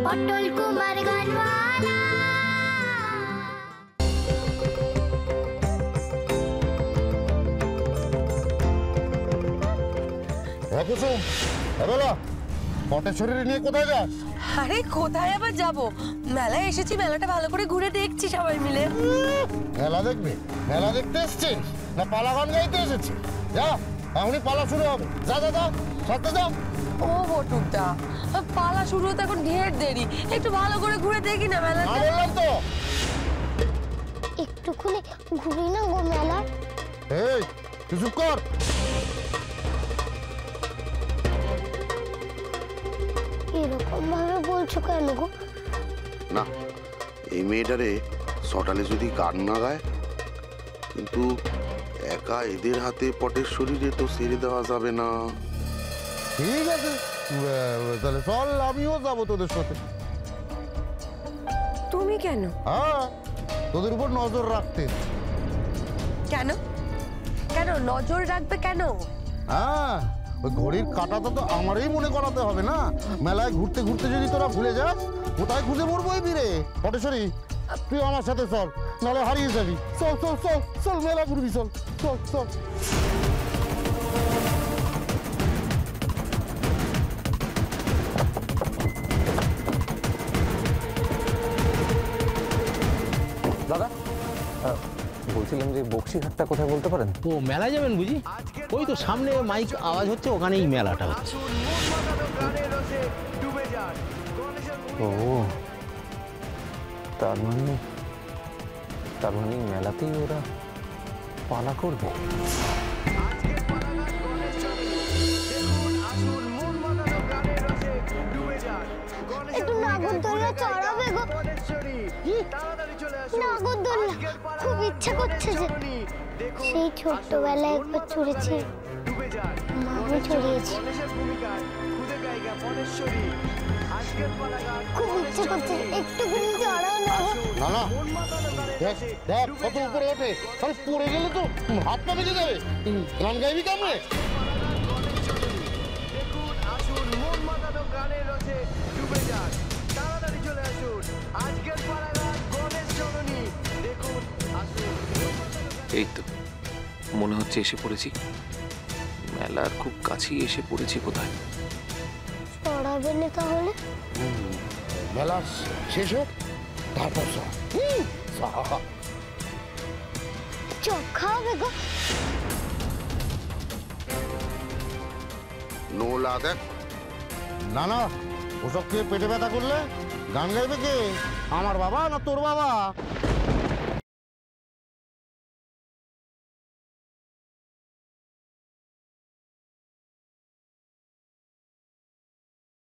পটল কুমার গানওয়ালা। কুসুম, পটেশ্বরী নিয়ে কোথায় যাস? আরে কোথায় আবার যাব, মেলায় এসেছি, মেলাটা ভালো করে ঘুরে দেখছি সবাই মিলে। মেলা দেখবে? মেলা দেখতে এসছিস না পালা গান গাইতে এসেছিস? যা, এখনই পালা শুরু হবে। যা যা যা, সাথে যা। ও বটুকটা, পালা শুরু হতে এখন ঢের দেরি, একটু ভালো করে ঘুরে দেখি না মেলাটা। বললাম তো একটুখানি ঘুরি না গো মেলা। এই তুই চুপ কর। এরকম ভাবে বলছো কেন গো? না, এই মেয়েটারে সটালে যদি গান না গায়, কিন্তু একা এদের হাতে পটেশ্বরীরে তো ছেড়ে দেওয়া যাবে না। ঠিক আছে, তাহলে চল, আমিও যাবো তোদের সাথে। তুমি কেন? হ্যাঁ, তোদের উপর নজর রাখতে। কেন কেন নজর রাখবে কেন? হ্যাঁ, ওই ঘড়ির কাঁটাটা তো আমারই মনে করাতে হবে না। মেলায় ঘুরতে ঘুরতে যদি তোরা ভুলে যাস, কোথায় খুঁজে পড়বো এই ভিড়ে? পটেশ্বরী, তুই আমার সাথে চল, নাহলে হারিয়ে যাবি। চল চল চল চল, মেলা ঘুরবি, চল চল চল। দাদা, বলছিলাম যে বক্সিঘাটটা কোথায় বলতে পারেন? ও মেলা যাবেন বুঝি? ওই তো সামনে মাইক আওয়াজ হচ্ছে, ওখানেই মেলাটা হচ্ছে। ও, তার মানে মেলাতেই ওরা পালা করবে। একটু নাগরদোল্লা চড়াবে গো? নাগরদোল্লা খুব ইচ্ছা করছে যে। সেই ছোট্টবেলায় একবার চড়েছি, মামি চড়িয়েছি। খুব ইচ্ছে করছে, একটু ঘুরে চড়াও না গো। না না, দেখ দেখ কত উপরে ওঠে, তাহলে পড়ে গেলে তো হাত পা বেঁচে যাবে। গান গাইবি কেমনে? এই তো মনে হচ্ছে এসে পড়েছি, মেলার খুব কাছেই এসে পড়েছি। কোথায় চড়াবে না তাহলে? মেলা শেষ হোক, তারপর চোখ খাওয়াবে গো? নোলা দেখ। না না, ওসব খেয়ে পেটে ব্যথা করলে গান গাইবে কে? আমার বাবা না তোর বাবা?